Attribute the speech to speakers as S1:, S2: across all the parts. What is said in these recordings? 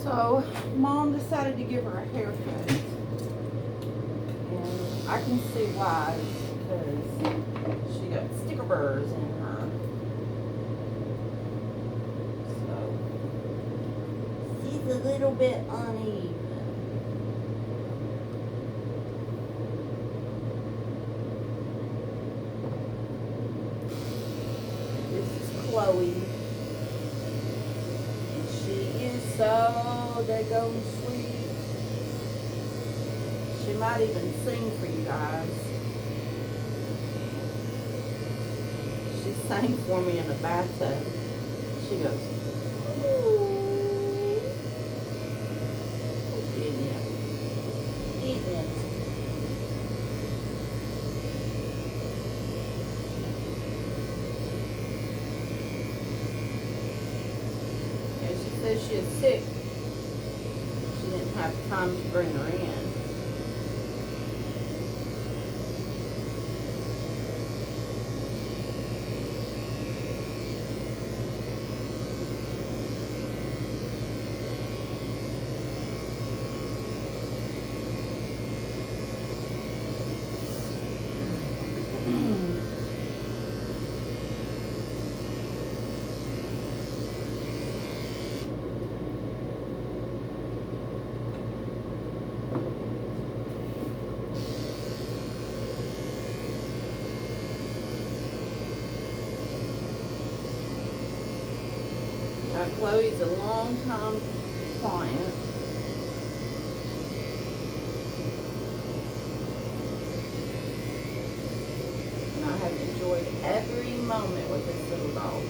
S1: So, Mom decided to give her a haircut. And I can see why. Because she got sticker burrs in her. So, she's a little bit uneven. This is Chloe. So they go to sleep. She might even sing for you guys. She sang for me in the bathtub. She goes, ooh. Isn't it? Isn't it? She is sick. She didn't have time to bring her in. Chloe's a long-time client. And I have enjoyed every moment with this little dog.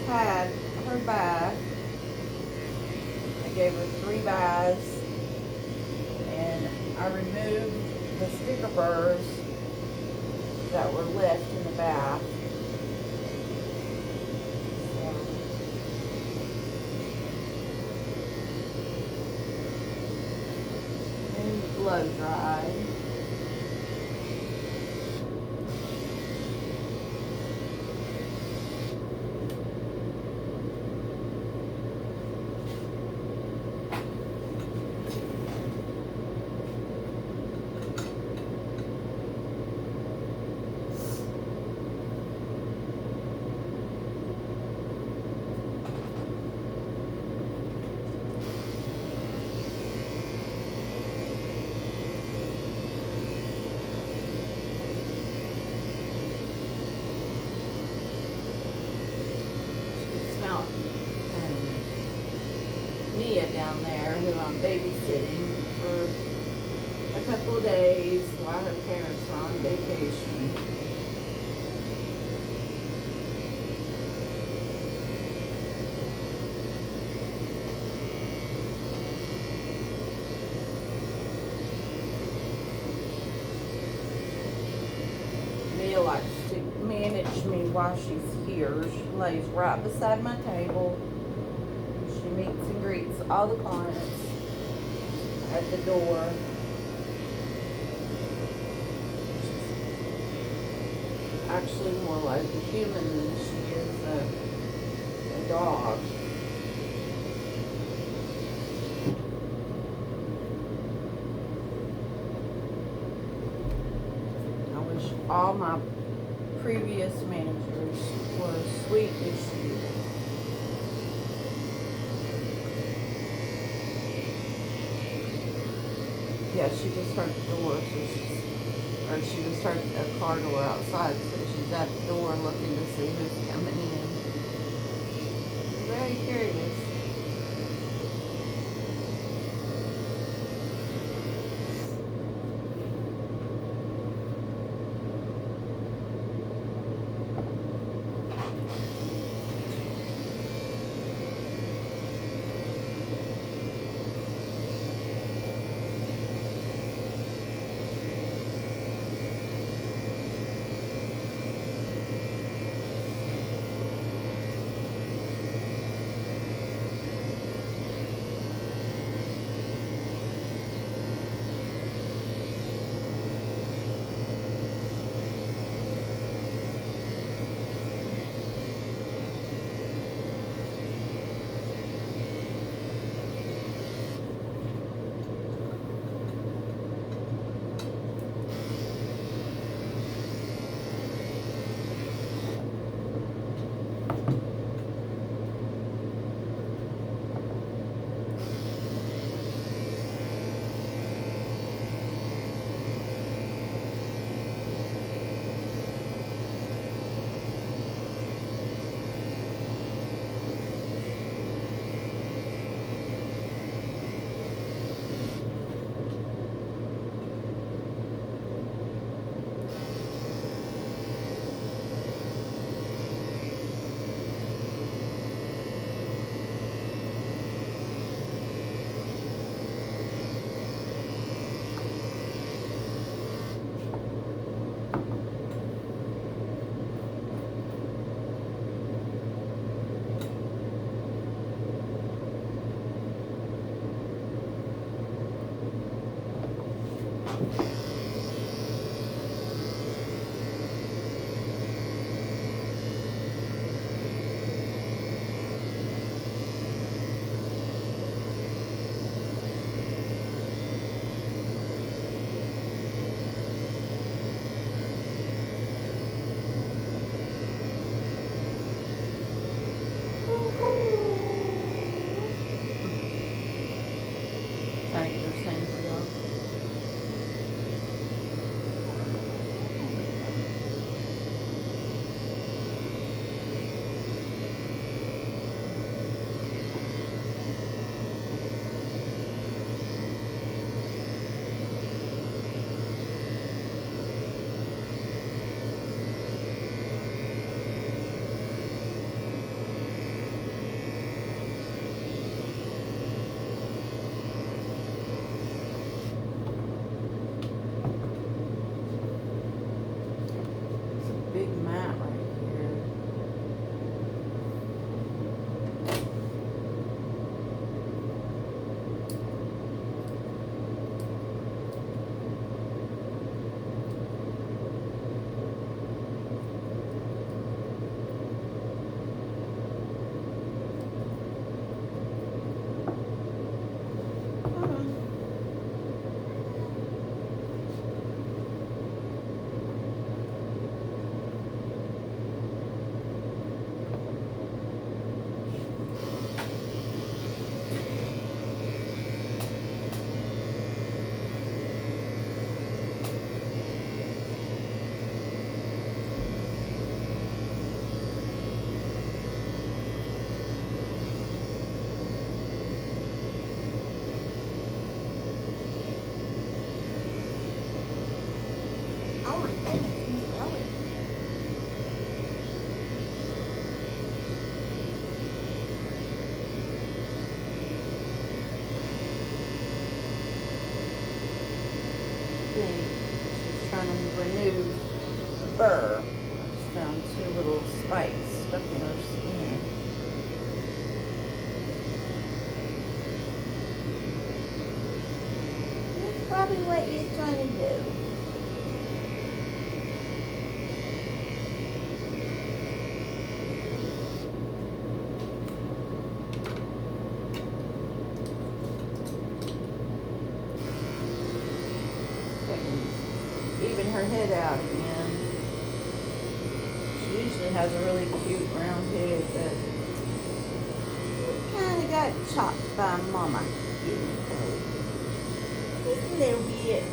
S1: Had her bath. I gave her 3 baths, and I removed the sticker burrs that were left in the bath. And blow dried. Down there, who I'm babysitting for a couple couple of days while her parents were on vacation. Mia likes to manage me while she's here. She lays right beside my table. She meets and greets all the clients at the door. Actually more like a human than she is a dog. I wish all my previous managers were as sweet as she is. Yeah, she just heard the door, so she just heard a car door outside, so she's at the door looking to see who's coming in. Very curious. Thank you for saying for y'all. pink. She's trying to renew fur. I just found 2 little spikes stuck in her skin. That's probably what you're trying to do. Even her head out again. She usually has a really cute round head, but kind of got chopped by Mama. Just a little bit.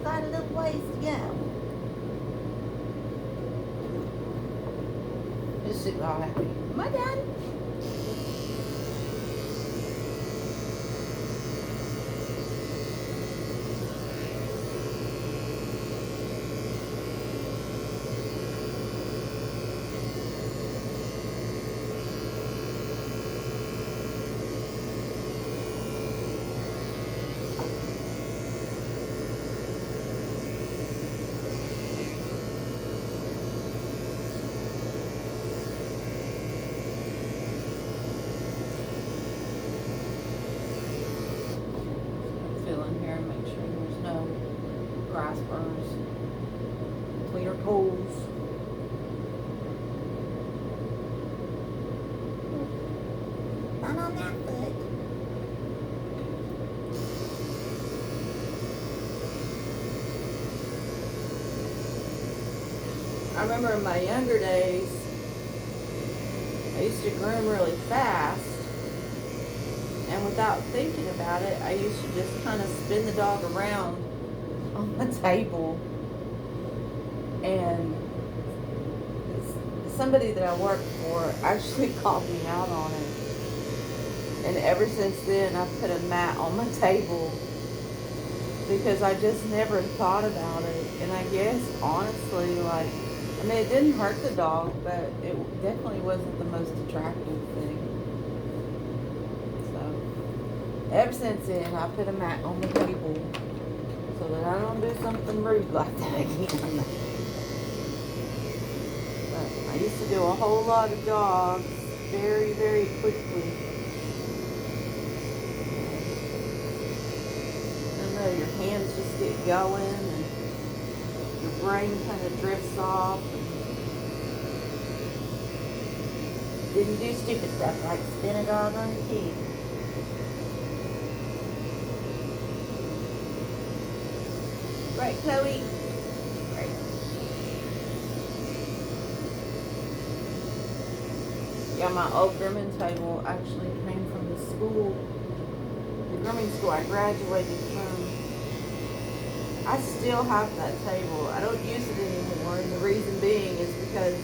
S1: Got a little ways to go. Just sit all happy. Am I done? Grass burrs, clean her toes. Not on that foot. I remember in my younger days, I used to groom really fast, and without thinking about it, I used to just kind of spin the dog around on the table, and somebody that I worked for actually called me out on it, and ever since then I've put a mat on my table because I just never thought about it. And I guess honestly, like, I mean, it didn't hurt the dog, but it definitely wasn't the most attractive thing. So ever since then I put a mat on the table so that I don't do something rude like that again. But I used to do a whole lot of dogs very, very quickly. I don't know, your hands just get going and your brain kind of drifts off. Then you do stupid stuff like spin a dog on your teeth. Right, Chloe? Right. Yeah, my old grooming table actually came from the school, the grooming school I graduated from. I still have that table. I don't use it anymore, and the reason being is because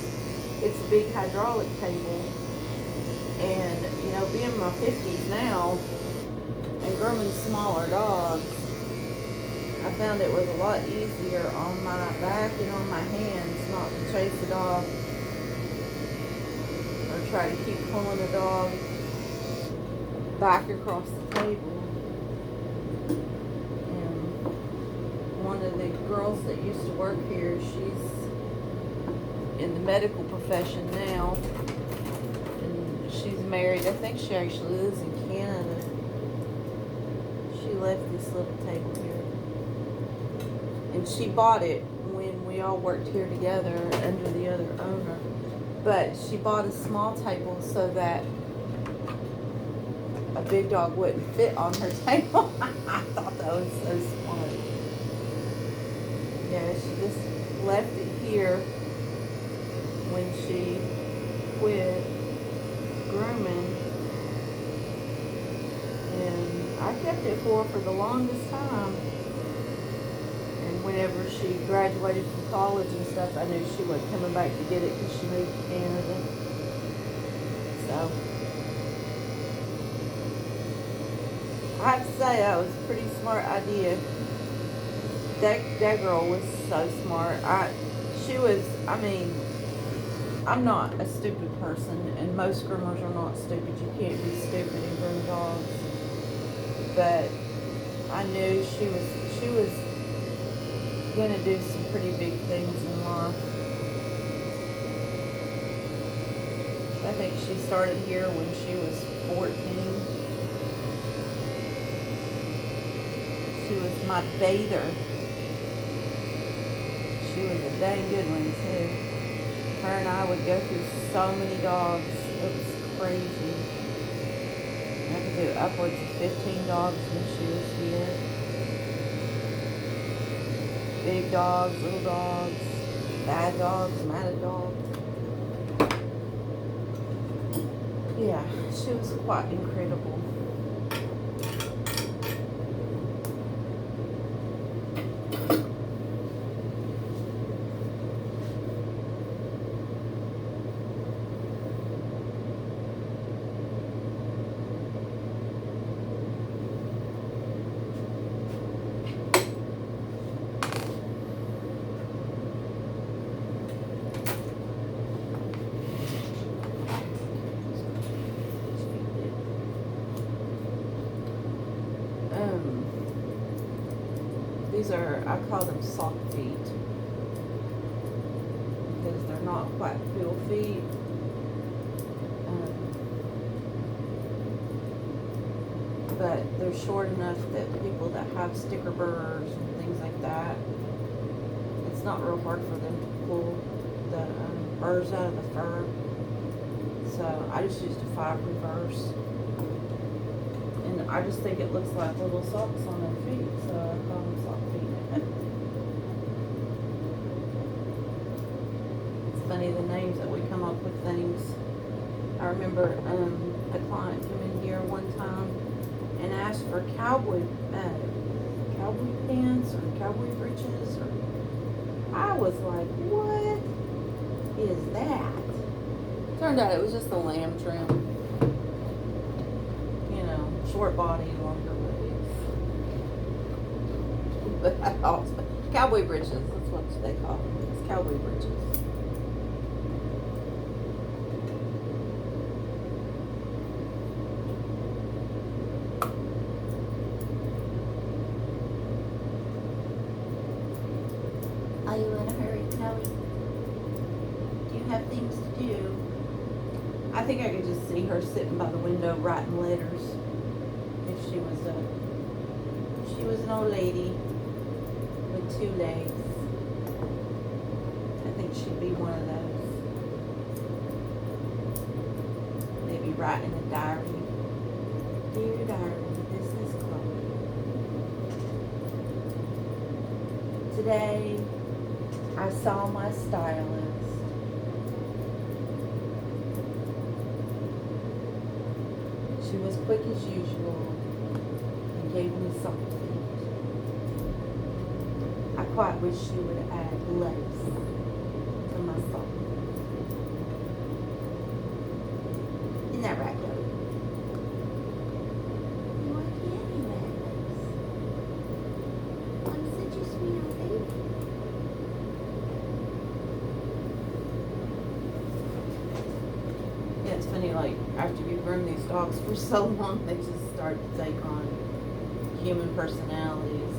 S1: it's a big hydraulic table. And, you know, being in my 50s now and grooming smaller dogs, I found it was a lot easier on my back and on my hands not to chase the dog or try to keep pulling the dog back across the table. And one of the girls that used to work here, she's in the medical profession now, and she's married. I think she actually lives in Canada. She left this little table here. And she bought it when we all worked here together under the other owner. But she bought a small table so that a big dog wouldn't fit on her table. I thought that was so smart. Yeah, she just left it here when she quit grooming. And I kept it for her for the longest time. And whenever she graduated from college and stuff, I knew she wasn't coming back to get it because she moved to Canada. So, I have to say that was a pretty smart idea. That girl was so smart. I'm not a stupid person, and most groomers are not stupid. You can't be stupid and groom dogs. But I knew she was gonna do some pretty big things in life. I think she started here when she was 14. She was my bather. She was a dang good one too. Her and I would go through so many dogs. It was crazy. I could do upwards of 15 dogs when she was here. Big dogs, little dogs, bad dogs, mad dogs. Yeah, she was quite incredible. These are, I call them sock feet because they're not quite full feet. But they're short enough that people that have sticker burrs and things like that, it's not real hard for them to pull the burrs out of the fur. So I just used a 5 reverse. And I just think it looks like little socks on their feet, so I call them sock feet. It's funny the names that we come up with things. I remember a client came in here one time and asked for cowboy pants or cowboy breeches, or I was like, what is that? Turned out it was just a lamb trim. Short body, longer legs. Cowboy britches, that's what they call them. It's cowboy britches. Are you in a hurry, Chloe? Do you have things to do? I think I could just see her sitting by the window writing letters. She was an old lady with 2 legs. I think she'd be one of those. Maybe writing a diary. Dear diary, this is Chloe. Today, I saw my stylist. She was quick as usual. Gave me something. I quite wish she would add lettuce to my song. Isn't that right, Chloe? Why can't you add lettuce? I'm such a sweet baby. Yeah, it's funny, like, after you groom these dogs for so long, they just start to take on human personalities.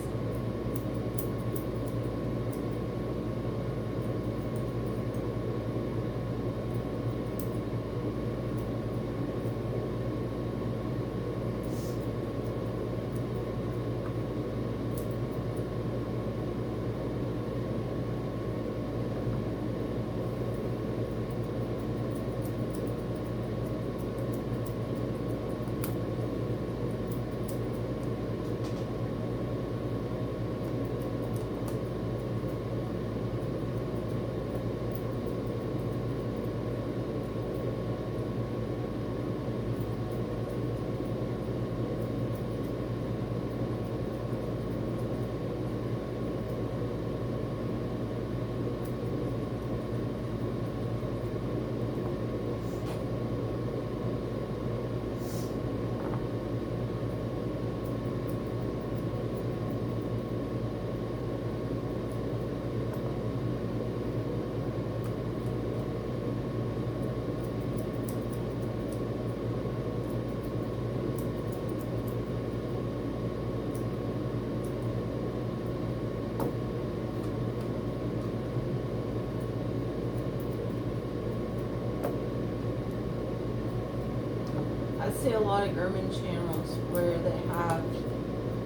S1: see a lot of grooming channels where they have,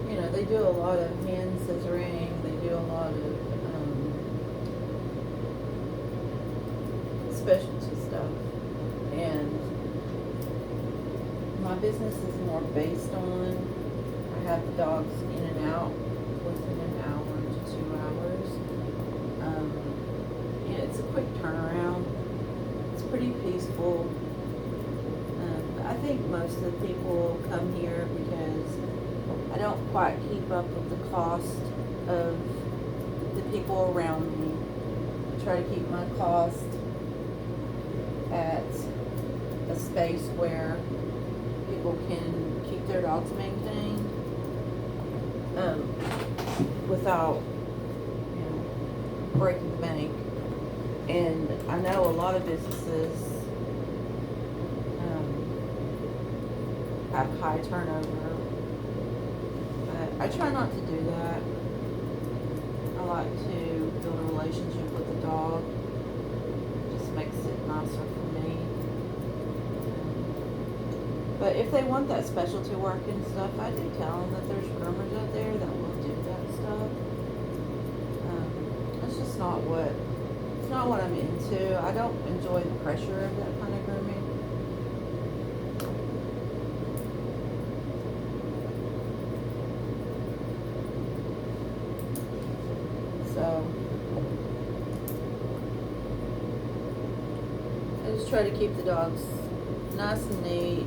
S1: you know, they do a lot of hand scissoring, they do a lot of specialty stuff, and my business is more based on, I have the dogs in and out within an hour to 2 hours. Yeah, it's a quick turnaround. It's pretty peaceful. I think most of the people come here because I don't quite keep up with the cost of the people around me. I try to keep my cost at a space where people can keep their dogs maintained without, you know, breaking the bank. And I know a lot of businesses have high turnover, but I try not to do that. I like to build a relationship with the dog. It just makes it nicer for me. But if they want that specialty work and stuff, I do tell them that there's groomers out there that will do that stuff. It's just not what I'm into. I don't enjoy the pressure of that kind of grooming. So I just try to keep the dogs nice and neat,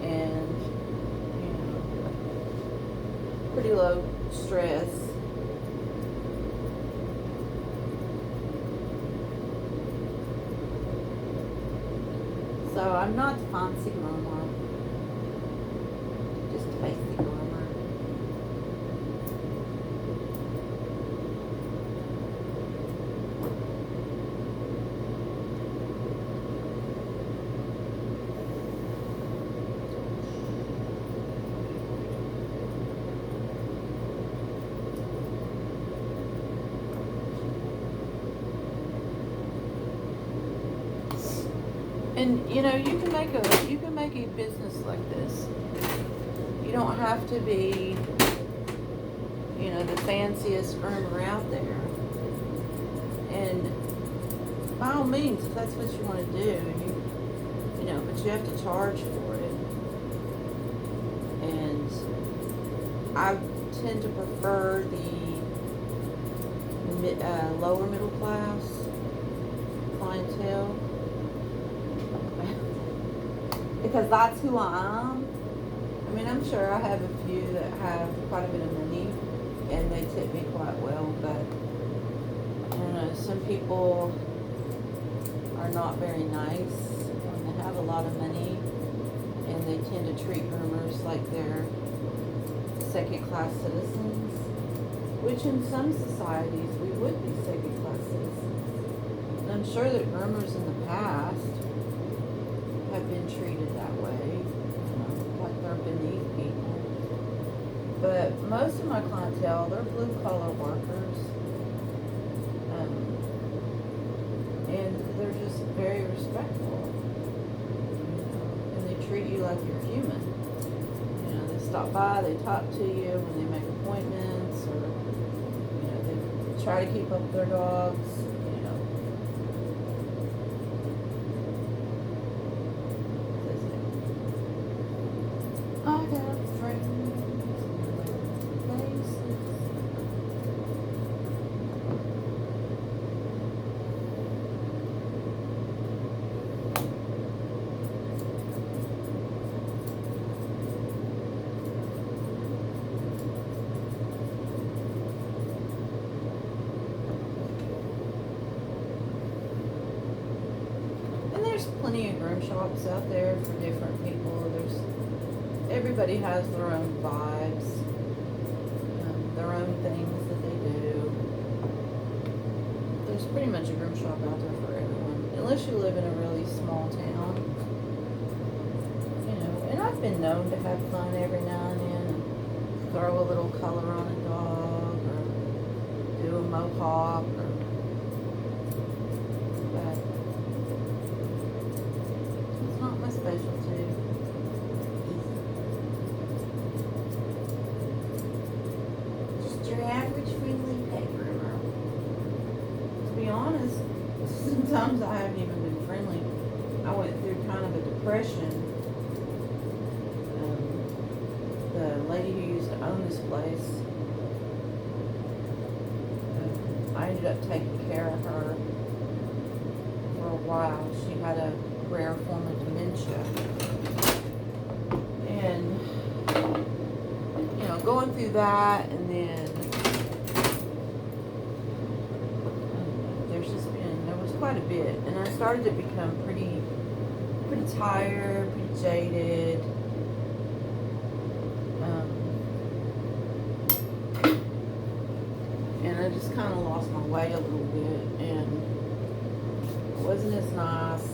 S1: and, you know, pretty low stress. So I'm not the fancy groomer, just a basic groomer. And you know, you can make a business like this. You don't have to be, you know, the fanciest groomer out there. And by all means, if that's what you want to do, you know, but you have to charge for it. And I tend to prefer the lower middle class clientele, because that's who I am. I mean, I'm sure I have a few that have quite a bit of money and they tip me quite well, but I don't know, some people are not very nice when they have a lot of money, and they tend to treat groomers like they're second-class citizens, which in some societies we would be second-class citizens. And I'm sure that groomers in the past have been treated that way, you know, like they're beneath people. But most of my clientele, they're blue-collar workers, and they're just very respectful, you know, and they treat you like you're human. You know, they stop by, they talk to you when they make appointments, or, you know, they try to keep up with their dogs. I got friends in places. And there's plenty of groom shops out there for different people. Everybody has their own vibes, their own things that they do. There's pretty much a groom shop out there for everyone, unless you live in a really small town. You know, and I've been known to have fun every now and then, and throw a little color on a dog, or do a mohawk, but it's not my specialty. Sometimes I haven't even been friendly. I went through kind of a depression. The lady who used to own this place, I ended up taking care of her for a while. She had a rare form of dementia. And, going through that, and then there was quite a bit. And I started to become pretty tired, pretty jaded. And I just kind of lost my way a little bit, and it wasn't as nice.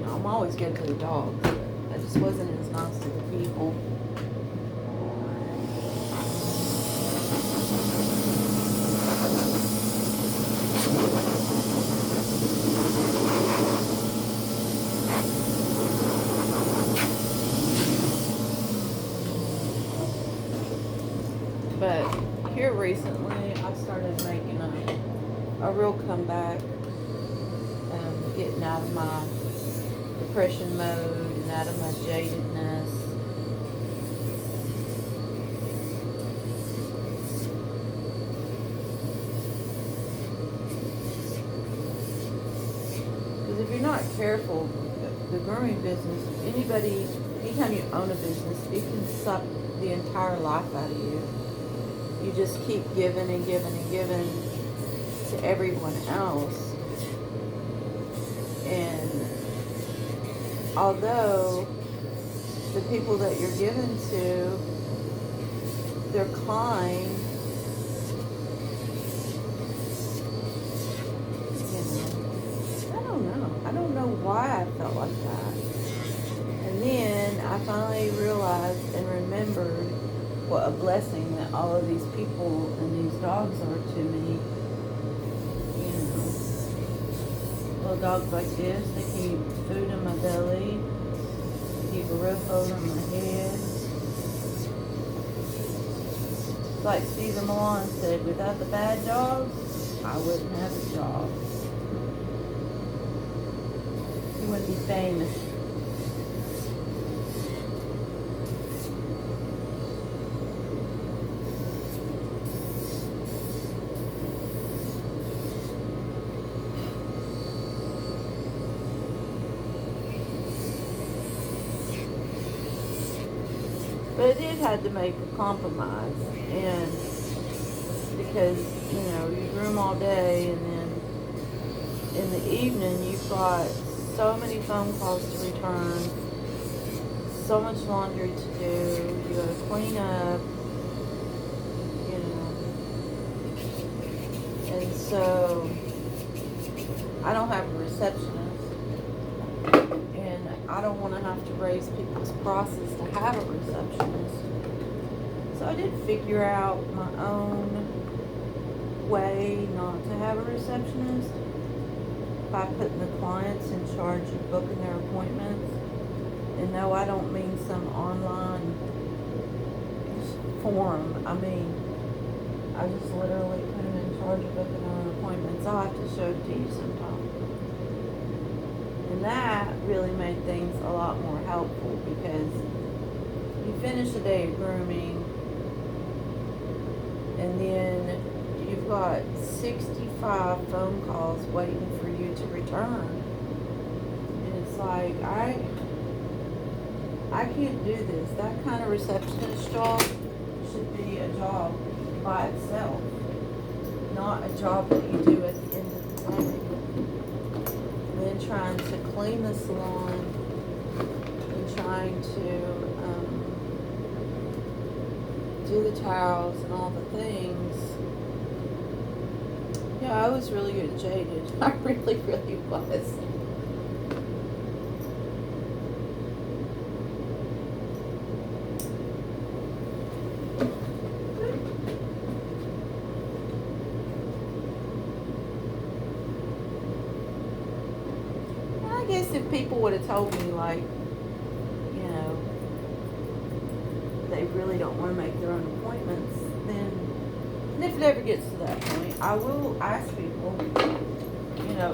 S1: I'm always good to the dogs, but I just wasn't as nice to the people. But here recently, I started making a real comeback, getting out of my depression mode and out of my jadedness. Because if you're not careful, the grooming business, anytime you own a business, it can suck the entire life out of you. You just keep giving and giving and giving to everyone else. And although the people that you're giving to, they're kind, I don't know why I felt like that. And then I finally realized and remembered what a blessing that all of these people and these dogs are to me. Little dogs like this, they keep food in my belly, keep a roof over my head. Like Stephen Milan said, without the bad dogs, I wouldn't have a job. He wouldn't be famous. But I did have to make a compromise, and because, you groom all day, and then in the evening you've got so many phone calls to return, so much laundry to do, you gotta clean up, and so I don't have a receptionist. I don't want to have to raise people's prices to have a receptionist. So I did figure out my own way not to have a receptionist by putting the clients in charge of booking their appointments. And no, I don't mean some online form. I mean, I just literally put them in charge of booking their appointments. I'll have to show it to you sometime. And that really made things a lot more helpful, because you finish a day of grooming and then you've got 65 phone calls waiting for you to return. And it's like, I can't do this. That kind of receptionist job should be a job by itself, not a job that you do at the end of the day. And trying to clean the salon and trying to do the towels and all the things. Yeah, I was really getting jaded. I really, really was. I guess if people would have told me, like, they really don't want to make their own appointments, then, and if it ever gets to that point, I will ask people,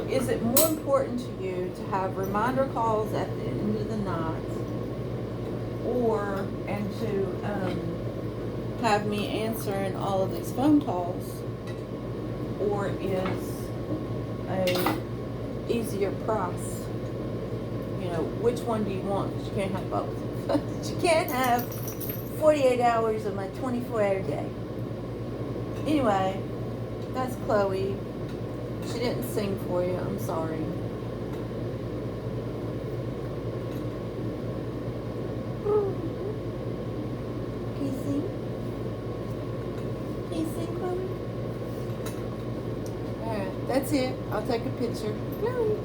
S1: is it more important to you to have reminder calls at the end of the night, and to have me answering all of these phone calls, or is a easier price? Which one do you want? You can't have both. You can't have 48 hours of my 24-hour day. Anyway, that's Chloe. She didn't sing for you. I'm sorry. Can you sing? Can you sing, Chloe? Alright, that's it. I'll take a picture. Chloe.